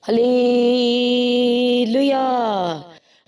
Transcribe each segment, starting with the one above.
Hallelujah.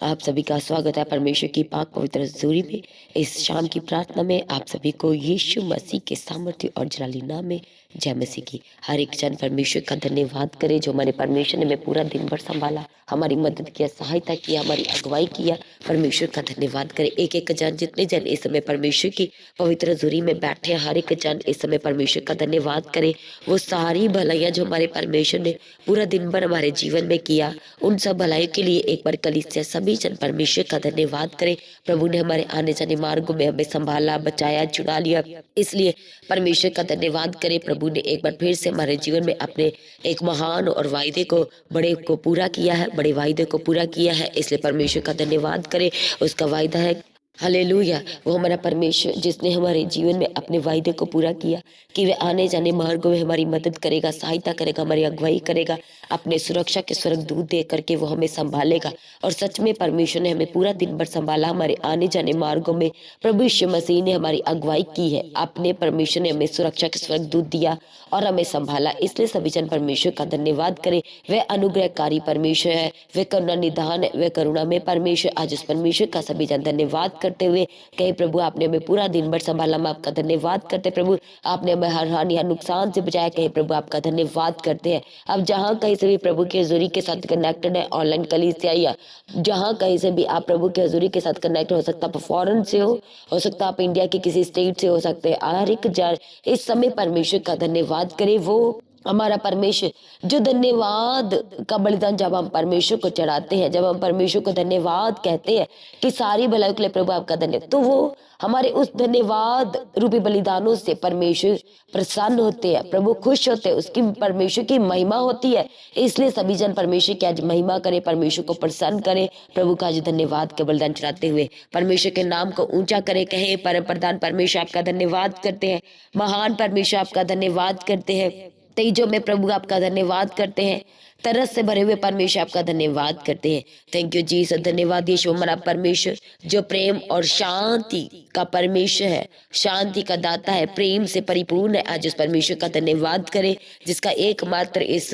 आप सभी का स्वागत है परमेश्वर की पाक पवित्र हजूरी में। इस शाम की प्रार्थना में आप सभी को यीशु मसीह के सामर्थ्य और जलाली नाम में जय मसीह की। हर एक जन परमेश्वर का धन्यवाद करे जो हमारे परमेश्वर ने हमें पूरा दिन भर संभाला, हमारी मदद किया, सहायता किया, हमारी अगुवाई किया। परमेश्वर का धन्यवाद करे। एक एक जन, जितने जन इस समय परमेश्वर की पवित्र हजूरी में बैठे हैं, हर एक जन इस समय परमेश्वर का धन्यवाद करे। वो सारी भलाइयाँ जो हमारे परमेश्वर ने पूरा दिन भर हमारे जीवन में किया, उन सब भलाई के लिए एक बार कलीसिया सभी जन परमेश्वर का धन्यवाद करें। प्रभु ने हमारे आने जाने मार्गों में हमें संभाला, बचाया, छुड़ा लिया, इसलिए परमेश्वर का धन्यवाद करें। प्रभु ने एक बार फिर से हमारे जीवन में अपने एक महान और वायदे को बड़े को पूरा किया है, बड़े वायदे को पूरा किया है, इसलिए परमेश्वर का धन्यवाद करें। उसका वायदा है, हालेलुया, वो हमारा परमेश्वर जिसने हमारे जीवन में अपने वायदे को पूरा किया कि वे आने जाने मार्गों में हमारी मदद करेगा, सहायता करेगा, हमारी अगुवाई करेगा, अपने सुरक्षा के स्वर्गदूत दे करके वो हमें संभालेगा। और सच में परमेश्वर ने हमें पूरा दिन भर संभाला, हमारे आने जाने मार्गों में प्रभु यीशु मसीह ने हमारी अगुवाई की है। अपने परमेश्वर ने हमें सुरक्षा के स्वर्गदूत दिया और हमें संभाला, इसलिए सभी जन परमेश्वर का धन्यवाद करें। वह अनुग्रहकारी परमेश्वर है, वह करुणा निधान है, वह करुणा में परमेश्वर। आज उस परमेश्वर का सभी जन धन्यवाद करते हुए कहे, प्रभु आपने हमें पूरा दिन भर संभाला, हम आपका धन्यवाद करते हैं। प्रभु आपने हमें हर हानि हर नुकसान से बचाया, कहे प्रभु आपका धन्यवाद करते हैं। अब जहाँ कहीं से भी प्रभु की हजूरी के साथ कनेक्टेड है, ऑनलाइन कलीसिया या जहाँ कहीं से भी आप प्रभु की हजूरी के साथ कनेक्ट हो सकता है, फॉरेन से हो सकता है आप इंडिया के किसी स्टेट से हो सकते हैं। हर एक जन इस समय परमेश्वर का धन्यवाद करे। वो हमारा परमेश्वर जो धन्यवाद का बलिदान जब हम परमेश्वर को चढ़ाते हैं, जब हम परमेश्वर को धन्यवाद कहते हैं कि सारी भलाई के लिए प्रभु आपका धन्यवाद, तो वो हमारे उस धन्यवाद रूपी बलिदानों से परमेश्वर प्रसन्न होते हैं, प्रभु खुश होते हैं, उसकी परमेश्वर की महिमा होती है। इसलिए सभी जन परमेश्वर की आज महिमा करे, परमेश्वर को प्रसन्न करे, प्रभु का आज धन्यवाद के बलिदान चढ़ाते हुए परमेश्वर के नाम को ऊंचा करे। कहे परम प्रधान परमेश्वर आपका धन्यवाद करते हैं, महान परमेश्वर आपका धन्यवाद करते हैं, तेजों में प्रभु आपका धन्यवाद करते हैं, तरस से भरे हुए परमेश्वर आपका धन्यवाद करते हैं। थैंक यू जीसस, धन्यवाद यीशु हमारा परमेश्वर जो प्रेम और शांति का परमेश्वर है, शांति का दाता है, प्रेम से परिपूर्ण है। आज उस परमेश्वर का धन्यवाद करें जिसका एकमात्र इस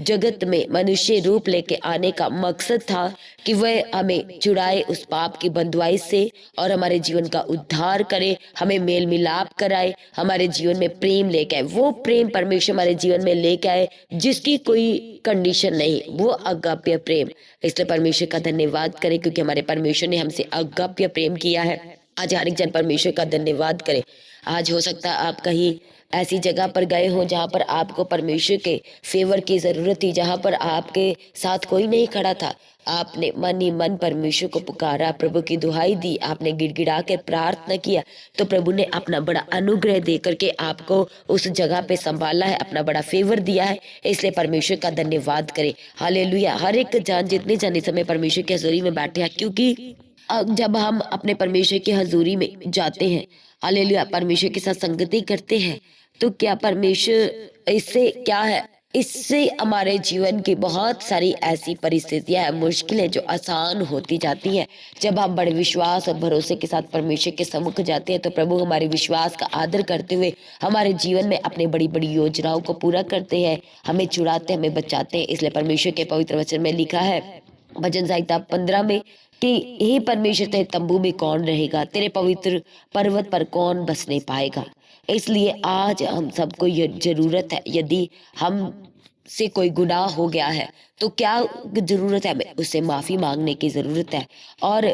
जगत में मनुष्य रूप लेके आने का मकसद था कि वह हमें छुड़ाए उस पाप की बंधुआई से और हमारे जीवन का उद्धार करे, हमें मेल मिलाप कराए, हमारे जीवन में प्रेम लेके आए। वो प्रेम परमेश्वर हमारे जीवन में लेके आए जिसकी कोई कंडीशन नहीं, वो अगाप्य प्रेम। इसलिए परमेश्वर का धन्यवाद करें क्योंकि हमारे परमेश्वर ने हमसे अगाप्य प्रेम किया है। आज हर एक जन परमेश्वर का धन्यवाद करें। आज हो सकता है आप कहीं ऐसी जगह पर गए हो जहाँ पर आपको परमेश्वर के फेवर की जरूरत थी, जहाँ पर आपके साथ कोई नहीं खड़ा था, आपने मन ही मन परमेश्वर को पुकारा, प्रभु की दुहाई दी, आपने गिड़गिड़ा के प्रार्थना किया, तो प्रभु ने अपना बड़ा अनुग्रह दे करके आपको उस जगह पे संभाला है, अपना बड़ा फेवर दिया है। इसलिए परमेश्वर का धन्यवाद करें। हालेलुया। हर एक जान जितने जाने समय परमेश्वर की हजूरी में बैठे हैं, क्योंकि जब हम अपने परमेश्वर की हजूरी में जाते हैं, हालेलुया, परमेश्वर के साथ संगति करते हैं, तो क्या परमेश्वर इससे क्या है, इससे हमारे जीवन की बहुत सारी ऐसी परिस्थितियां हैं, मुश्किलें जो आसान होती जाती हैं। जब हम बड़े विश्वास और भरोसे के साथ परमेश्वर के सम्मुख जाते हैं तो प्रभु हमारे विश्वास का आदर करते हुए हमारे जीवन में अपने बड़ी बड़ी योजनाओं को पूरा करते हैं, हमें छुड़ाते हैं, हमें बचाते हैं। इसलिए परमेश्वर के पवित्र वचन में लिखा है भजन संहिता 15 में कि हे परमेश्वर, तेरे तंबू में कौन रहेगा, तेरे पवित्र पर्वत पर कौन बसने पाएगा। इसलिए आज हम सबको ये जरूरत है, यदि हम से कोई गुनाह हो गया है तो क्या जरूरत है, हमें उससे माफी मांगने की जरूरत है और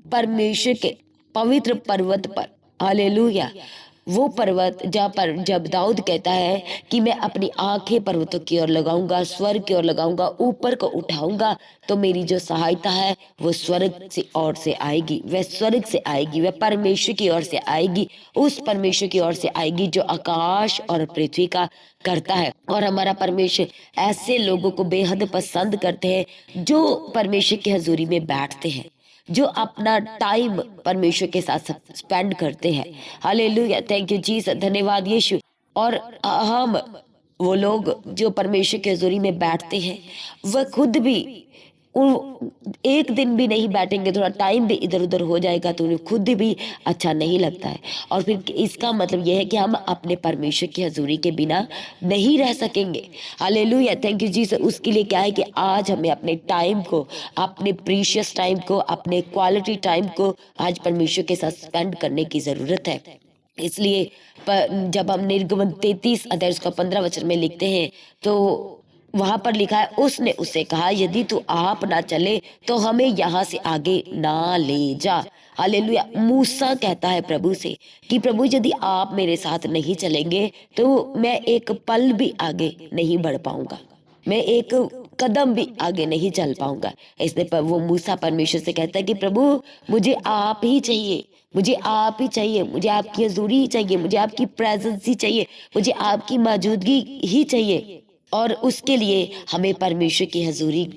परमेश्वर के पवित्र पर्वत पर, हालेलुया, वो पर्वत जहाँ पर जब दाऊद कहता है कि मैं अपनी आंखें पर्वतों की ओर लगाऊंगा, स्वर्ग की ओर लगाऊंगा, ऊपर को उठाऊंगा, तो मेरी जो सहायता है वो स्वर्ग से ओर से आएगी, वह स्वर्ग से आएगी, वह परमेश्वर की ओर से आएगी, उस परमेश्वर की ओर से आएगी जो आकाश और पृथ्वी का करता है। और हमारा परमेश्वर ऐसे लोगों को बेहद पसंद करते हैं जो परमेश्वर की हजूरी में बैठते हैं, जो अपना टाइम परमेश्वर के साथ स्पेंड करते हैं। हालेलुया, थैंक यू जीसस, धन्यवाद यीशु। और हम वो लोग जो परमेश्वर की हजूरी में बैठते हैं वह खुद भी एक दिन भी नहीं बैठेंगे, थोड़ा टाइम भी इधर उधर हो जाएगा तो उन्हें खुद भी अच्छा नहीं लगता है। और फिर इसका मतलब यह है कि हम अपने परमेश्वर की हजूरी के बिना नहीं रह सकेंगे। Hallelujah, thank you Jesus. उसके लिए क्या है कि आज हमें अपने टाइम को, अपने प्रीशियस टाइम को, अपने क्वालिटी टाइम को आज परमेश्वर के साथ स्पेंड करने की ज़रूरत है। इसलिए जब हम निर्गमन 33 अध्याय उसका 15 वचन में लिखते हैं तो वहां पर लिखा है, उसने उससे कहा यदि तू आप ना चले तो हमें यहाँ से आगे ना ले जा। हालेलुया। मूसा कहता है प्रभु से कि प्रभु यदि आप मेरे साथ नहीं चलेंगे तो मैं एक पल भी आगे नहीं बढ़ पाऊंगा, मैं एक कदम भी आगे नहीं चल पाऊंगा। इसलिए पर वो मूसा परमेश्वर से कहता है कि प्रभु मुझे आप ही चाहिए, मुझे आप ही चाहिए, मुझे आपकी हजूरी ही चाहिए, मुझे आपकी प्रेजेंस ही चाहिए, मुझे आपकी मौजूदगी ही चाहिए। और उसके लिए हमें परमेश्वर की हजूरी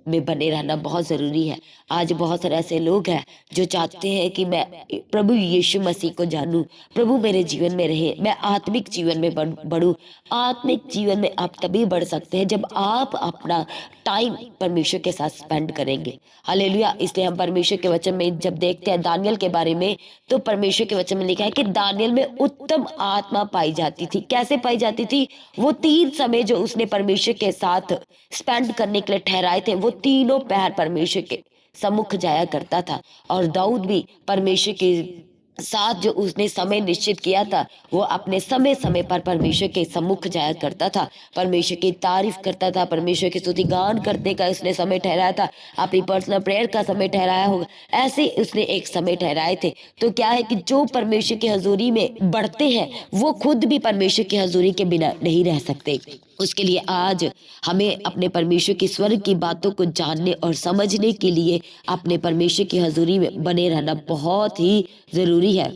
में बने रहना बहुत ज़रूरी है। आज बहुत सारे ऐसे लोग हैं जो चाहते हैं कि मैं प्रभु यीशु मसीह को जानूं, प्रभु मेरे जीवन में रहे, मैं आत्मिक जीवन में बढ़ूं। आत्मिक जीवन में आप तभी बढ़ सकते हैं जब आप अपना टाइम परमेश्वर के साथ स्पेंड करेंगे। हालेलुया। इसलिए हम परमेश्वर के वचन में जब देखते हैं दानियल के बारे में, तो परमेश्वर के वचन में लिखा है कि दानियल में उत्तम आत्मा पाई जाती थी। कैसे पाई जाती थी? वो 3 समय जो उसने परमेश्वर के साथ स्पेंड करने के लिए ठहराए थे, वो तीनों पहर परमेश्वर के सम्मुख जाया करता था। और दाऊद भी परमेश्वर के साथ जो उसने समय निश्चित किया था, वो अपने समय समय पर परमेश्वर के सम्मुख जाया करता था, परमेश्वर की तारीफ करता था, परमेश्वर की स्तुति गान करने का उसने समय ठहराया था, अपनी पर्सनल प्रेयर का समय ठहराया होगा, ऐसे उसने एक समय ठहराए थे। तो क्या है कि जो परमेश्वर की हजूरी में बढ़ते हैं वो खुद भी परमेश्वर की हजूरी के बिना नहीं रह सकते। उसके लिए आज हमें अपने परमेश्वर की स्वर्ग की बातों को जानने और समझने के लिए अपने परमेश्वर की हजूरी में बने रहना बहुत ही जरूरी है।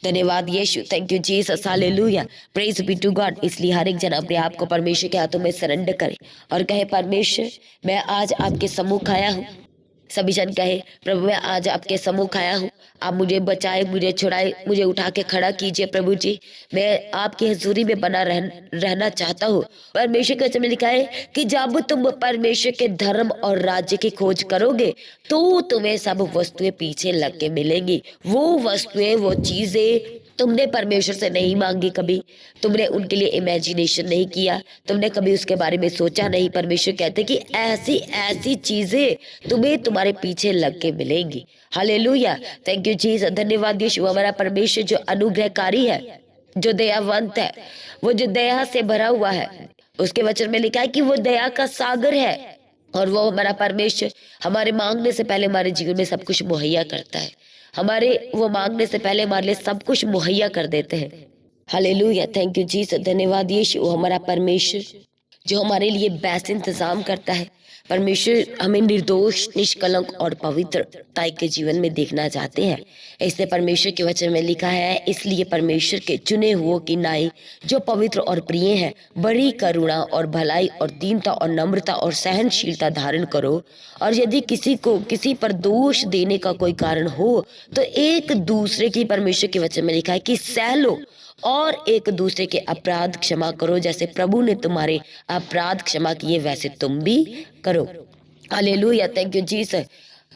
धन्यवाद Yeshu, thank you Jesus, hallelujah, praise be to God. इसलिए हर एक जन अपने आप को परमेश्वर के हाथों में सरेंडर करे और कहे, परमेश्वर मैं आज आपके सम्मुख आया हूँ। सभी जन कहे, प्रभु मैं आज आपके सम्मुख आया हूँ, आप मुझे बचाए, मुझे छुड़ाए, मुझे उठा के खड़ा कीजिए प्रभु जी। मैं आपकी हजूरी में बना रहना चाहता हूँ। परमेश्वर के वचन में लिखा है कि जब तुम परमेश्वर के धर्म और राज्य की खोज करोगे तो तुम्हें सब वस्तुएं पीछे लग के मिलेंगी। वो वस्तुएं, वो चीजें तुमने परमेश्वर से नहीं मांगी, कभी तुमने उनके लिए इमेजिनेशन नहीं किया, तुमने कभी उसके बारे में सोचा नहीं। परमेश्वर कहते कि ऐसी ऐसी चीजें तुम्हें तुम्हारे पीछे लग के मिलेंगी। हालेलुया, थैंक यू जीसस, धन्यवाद यीशु। हमारा परमेश्वर जो अनुग्रहकारी है, जो दयावंत है, वो जो दया से भरा हुआ है, उसके वचन में लिखा है कि वो दया का सागर है। और वो हमारा परमेश्वर हमारे मांगने से पहले हमारे जीवन में सब कुछ मुहैया करता है। वो मांगने से पहले हमारे लिए सब कुछ मुहैया कर देते हैं। हालेलुया, थैंक यू जीसस, धन्यवाद यीशु। वो हमारा परमेश्वर जो हमारे लिए बेस्ट इंतजाम करता है। परमेश्वर हमें निर्दोष, निष्कलंक और पवित्रता के जीवन में देखना चाहते हैं। इसलिए परमेश्वर के वचन में लिखा है, इसलिए परमेश्वर के चुने हुओं की नाई जो पवित्र और प्रिय है, बड़ी करुणा और भलाई और दीनता और नम्रता और सहनशीलता धारण करो। और यदि किसी को किसी पर दोष देने का कोई कारण हो तो एक दूसरे की, परमेश्वर के वचन में लिखा है कि सह लो और एक दूसरे के अपराध क्षमा करो, जैसे प्रभु ने तुम्हारे अपराध क्षमा किए वैसे तुम भी करो। Hallelujah, thank you Jesus.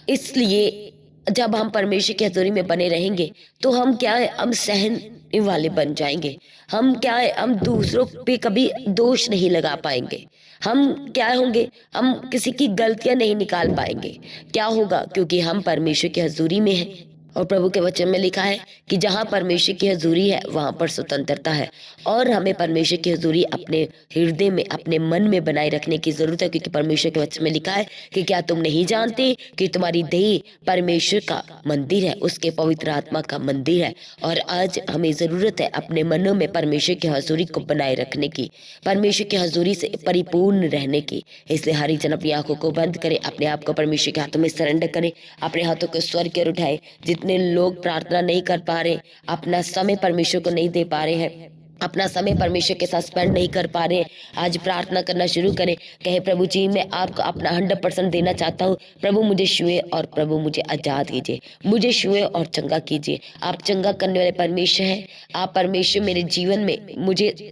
इसलिए जब हम परमेश्वर की हजूरी में बने रहेंगे तो हम क्या है, हम सहने वाले बन जाएंगे। हम क्या है, हम दूसरों पे कभी दोष नहीं लगा पाएंगे। हम क्या होंगे, हम किसी की गलतियां नहीं निकाल पाएंगे। क्या होगा? क्योंकि हम परमेश्वर की हजूरी में हैं। और प्रभु के वचन में लिखा है कि जहाँ परमेश्वर की हजूरी है वहाँ पर स्वतंत्रता है। और हमें परमेश्वर की हजूरी अपने हृदय में, अपने मन में बनाए रखने की जरूरत है, क्योंकि परमेश्वर के वचन में लिखा है कि क्या तुम नहीं जानते कि तुम्हारी देह परमेश्वर का मंदिर है, उसके पवित्र आत्मा का मंदिर है। और आज हमें जरूरत है अपने मनों में परमेश्वर की हजूरी को बनाए रखने की, परमेश्वर की हजूरी से परिपूर्ण रहने की। इसलिए हर एक जन अपनी आंखों को बंद करे, अपने आप को परमेश्वर के हाथों में सरेंडर करे, अपने हाथों को स्वर की ओर उठाए। जितने लोग प्रार्थना नहीं कर पा रहे, अपना समय परमेश्वर को नहीं दे पा रहे हैं, अपना समय परमेश्वर के साथ स्पेंड नहीं कर पा रहे हैं, आज प्रार्थना करना शुरू करें। कहे प्रभु जी मैं आपको अपना 100% देना चाहता हूँ। प्रभु मुझे छुए और प्रभु मुझे आज़ाद कीजिए, मुझे छुए और चंगा कीजिए। आप चंगा करने वाले परमेश्वर हैं। आप परमेश्वर मेरे जीवन में मुझे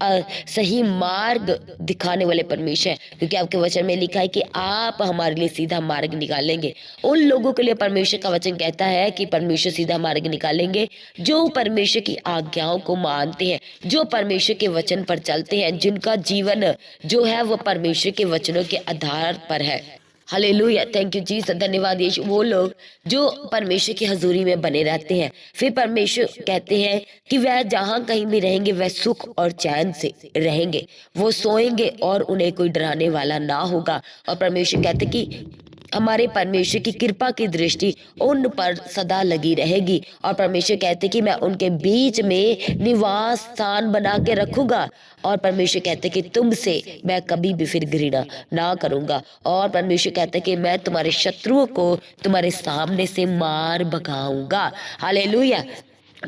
सही मार्ग दिखाने वाले परमेश्वर हैं, क्योंकि आपके वचन में लिखा है कि आप हमारे लिए सीधा मार्ग निकालेंगे। उन लोगों के लिए परमेश्वर का वचन कहता है कि परमेश्वर सीधा मार्ग निकालेंगे जो परमेश्वर की आज्ञाओं को मानते हैं, जो परमेश्वर के वचन पर चलते हैं, जिनका जीवन जो है वो परमेश्वर के वचनों के आधार पर है। हालेलुया, थैंक यू जीसस, धन्यवाद यीशु। वो लोग जो परमेश्वर की हजूरी में बने रहते हैं, फिर परमेश्वर कहते हैं कि वह जहाँ कहीं भी रहेंगे वह सुख और चैन से रहेंगे, वो सोएंगे और उन्हें कोई डराने वाला ना होगा। और परमेश्वर कहते कि हमारे परमेश्वर की कृपा की दृष्टि उन पर सदा लगी रहेगी। और परमेश्वर कहते कि मैं उनके बीच में निवास स्थान बना के रखूंगा। और परमेश्वर कहते कि तुमसे मैं कभी भी फिर घृणा ना करूंगा। और परमेश्वर कहते कि मैं तुम्हारे शत्रुओं को तुम्हारे सामने से मार भगाऊंगा। Hallelujah,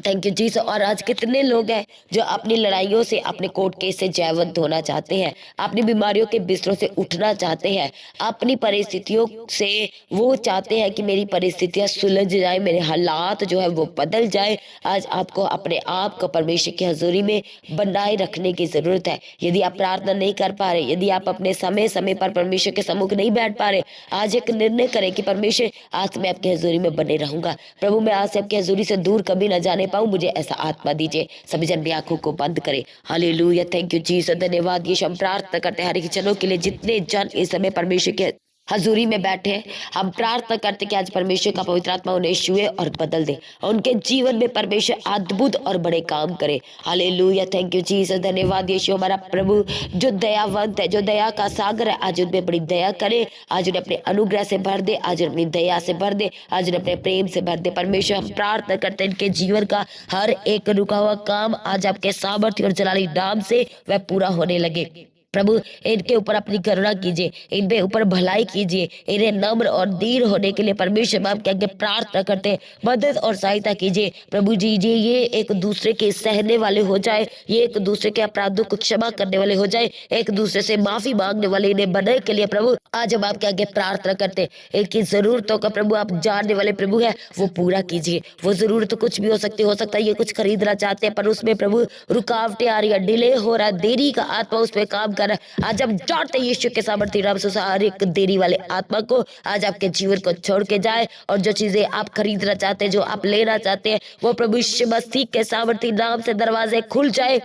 thank you Jesus. और आज कितने लोग हैं जो अपनी लड़ाइयों से, अपने कोर्ट केस से जयवंत होना चाहते हैं, अपनी बीमारियों के बिस्तरों से उठना चाहते हैं, अपनी परिस्थितियों से वो चाहते हैं कि मेरी परिस्थितियां सुलझ जाए, मेरे हालात जो है वो बदल जाए। आज आपको अपने आप को परमेश्वर की हजूरी में बनाए रखने की जरूरत है। यदि आप प्रार्थना नहीं कर पा रहे, यदि आप अपने समय समय पर परमेश्वर के सम्मुख नहीं बैठ पा रहे, आज एक निर्णय करें कि परमेश्वर आज मैं आपकी हजूरी में बने रहूंगा। प्रभु मैं आज से आपकी हजूरी से दूर कभी ना जाने पाऊं, मुझे ऐसा आत्मा दीजिए। सभी जन भी आंखों को बंद करें। हालेलुया, थैंक यू जीसस, धन्यवाद यीशु। हम प्रार्थना करते हैं हर एक जनों के लिए जितने जन इस समय परमेश्वर के हजूरी में बैठे हैं। हम प्रार्थना करते कि आज परमेश्वर का पवित्र आत्मा उन्हें छुए और बदल दे, और उनके जीवन में परमेश्वर अद्भुत और बड़े काम करे। हालेलुया, थैंक यू जीसस, धन्यवाद यीशु। हमारा प्रभु जो दयावंत है, जो दया का सागर है, आज उनमें बड़ी दया करे, आज उन्हें अपने अनुग्रह से भर दे, आज उन्हें अपनी दया से भर दे, आज उन्हें अपने प्रेम से भर दे। परमेश्वर हम प्रार्थना करते हैं इनके जीवन का हर एक रुका हुआ काम आज आपके सामर्थ्य और जलाली नाम से वह पूरा होने लगे। प्रभु इनके ऊपर अपनी करुणा कीजिए, इनके ऊपर भलाई कीजिए, इन्हें नम्र और दीन होने के लिए परमेश्वर आप के आगे प्रार्थना करते हैं, मदद और सहायता कीजिए। प्रभु जी जी ये एक दूसरे के सहने वाले हो जाए, ये एक दूसरे के अपराधों को क्षमा करने वाले हो जाए, एक दूसरे से माफी मांगने वाले इन्हें बनने के लिए प्रभु आज हम आपके आगे प्रार्थना करते हैं। इनकी जरूरतों का प्रभु आप जानने वाले प्रभु है, वो पूरा कीजिए। वो जरूरत तो कुछ भी हो सकता है ये कुछ खरीदना चाहते हैं पर उसमें प्रभु रुकावटें आ रही है, डिले हो रहा है, देरी का आत्मा उस पर काम कर रहा है। आज हम जानते हैं यीशु के सामर्थ्य नाम से हर एक देरी वाले आत्मा को आज आपके जीवन को छोड़ के जाए, और जो चीजें आप खरीदना चाहते हैं, जो आप लेना चाहते हैं, वो प्रभु यीशु मसीह के सामर्थ्य नाम से दरवाजे खुल जाए।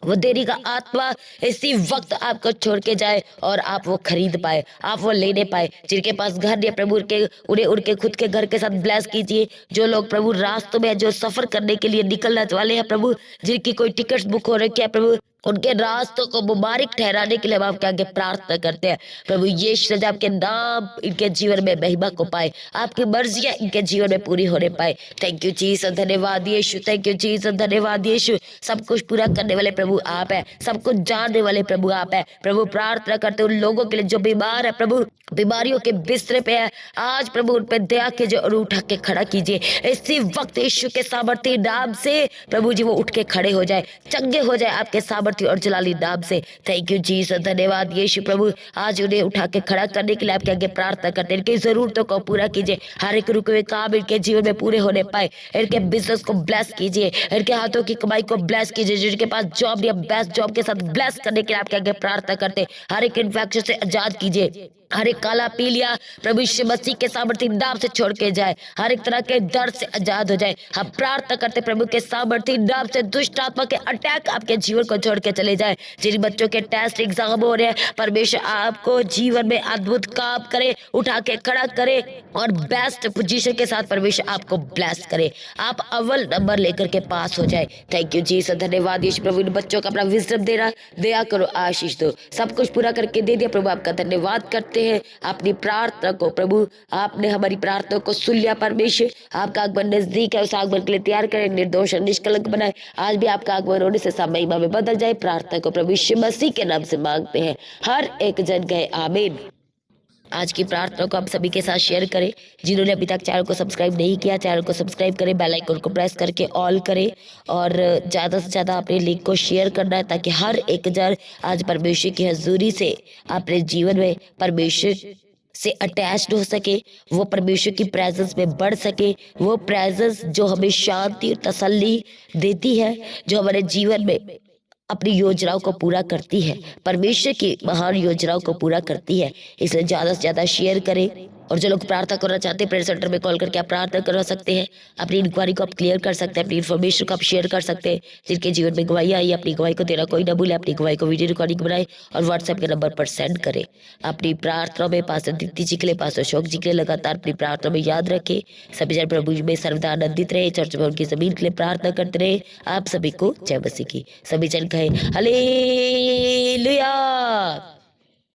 वो देरी का आत्मा इसी वक्त आपको छोड़ के जाए और आप वो खरीद पाए, आप वो लेने पाए। जिनके पास घर नहीं प्रभु उन्हें उनके खुद के घर के साथ ब्लेस कीजिए। जो लोग प्रभु रास्तों में जो सफर करने के लिए निकलने वाले हैं प्रभु, जिनकी कोई टिकट्स बुक हो रखी है प्रभु, उनके रास्तों को मुबारक ठहराने के लिए हम आपके आगे प्रार्थना करते हैं। प्रभु यीशु राजा आपके नाम इनके जीवन में महिमा को पाए, आपकी मर्जियां इनके जीवन में पूरी होने पाए। थैंक यू जीसस, धन्यवाद यीशु, थैंक यू जीसस, धन्यवाद यीशु। सब कुछ पूरा करने वाले प्रभु आप है, सब कुछ जानने वाले प्रभु आप है। प्रभु प्रार्थना करते उन लोगों के लिए जो बीमार है प्रभु, बीमारियों के बिस्तरे पे है, आज प्रभु उन पे दया कीजिए और उठा के खड़ा कीजिए। इसी वक्त यीशु के सामर्थ्य नाम से प्रभु जी वो उठ के खड़े हो जाए, चंगे हो जाए आपके सामर्थ्य और जलाली नाम से। थैंक यू जीसस, धन्यवाद यीशु। प्रभु आज उन्हें उठा के खड़ा करने के लिए आपके आगे प्रार्थना करते हैं, इनकी जरूरतों को पूरा कीजिए, हर एक रुके हुए काम इनके जीवन में पूरे होने पाए। इनके बिजनेस को ब्लेस कीजिए, इनके हाथों की कमाई को ब्लेस कीजिए। जिनके पास जॉब या बेस्ट जॉब के साथ ब्लेस करने के लिए आपके आगे प्रार्थना करते हैं, हर एक इन्फेक्शन से आजाद कीजिए, हर एक काला पीलिया प्रभु यीशु मसीह के सामर्थ्य नाम से छोड़ के जाए, हर एक तरह के दर्द से आजाद हो जाए। हम प्रार्थना करते प्रभु के सामर्थ्य नाम से दुष्ट आत्मा के अटैक आपके जीवन को छोड़ के चले जाए। जिन बच्चों के टेस्ट एग्जाम हो रहे हैं परमेश्वर आपको जीवन में अद्भुत काम करे, उठा के खड़ा करे और बेस्ट पोजीशन के साथ परमेश्वर आपको ब्लेस करे, आप अव्वल नंबर लेकर के पास हो जाए। थैंक यू जीसस, धन्यवाद यीशु। प्रभु इन बच्चों का अपना विजडम देना, दया करो, आशीष दो, सब कुछ पूरा करके दे दिया प्रभु। आपका धन्यवाद करते हैं अपनी प्रार्थना को प्रभु, आपने हमारी प्रार्थना को सुन लिया परमेश्वर। आपका आगमन नजदीक है, उस आगमन के लिए तैयार करें, निर्दोष और निष्कलंक बनाए। आज भी आपका आगमन होने से सब महिमा में बदल जाए। प्रार्थना को प्रभु यीशु मसीह के नाम से मांगते हैं, हर एक जन कहे आमीन। आज की प्रार्थना को आप सभी के साथ शेयर करें। जिन्होंने अभी तक चैनल को सब्सक्राइब नहीं किया, चैनल को सब्सक्राइब करें, बेल आइकन को प्रेस करके ऑल करें और ज़्यादा से ज़्यादा अपने लिंक को शेयर करना है, ताकि हर एक जन आज परमेश्वर की हजूरी से अपने जीवन में परमेश्वर से अटैच्ड हो सके, वो परमेश्वर की प्रेजेंस में बढ़ सके। वो प्रेजेंस जो हमें शांति और तसल्ली देती है, जो हमारे जीवन में अपनी योजनाओं को पूरा करती है, परमेश्वर की महान योजनाओं को पूरा करती है। इसलिए ज़्यादा से ज़्यादा शेयर करें। और जो लोग प्रार्थना करना चाहते हैं, प्रेयर सेंटर में कॉल करके आप प्रार्थना करवा सकते हैं। अपनी इंक्वायरी को आप क्लियर कर सकते हैं, अपनी इन्फॉर्मेशन को आप शेयर कर सकते हैं। जिनके जीवन में गवाही आई, अपनी गवाही को देना कोई ना भूले। अपनी गवाही को वीडियो रिकॉर्डिंग बनाए और व्हाट्सएप के नंबर पर सेंड करें। अपनी प्रार्थना में पास्टर दीप्ति जी के लिए, पास्टर अशोक जी के लिए लगातार अपनी प्रार्थना में याद रखें। सभी जन प्रभु में सर्वदा आनंदित रहे। चर्च में उनकी जमीन के लिए प्रार्थना करते रहे। आप सभी को जय मसीह की। सभी जन कहे हालेलुया।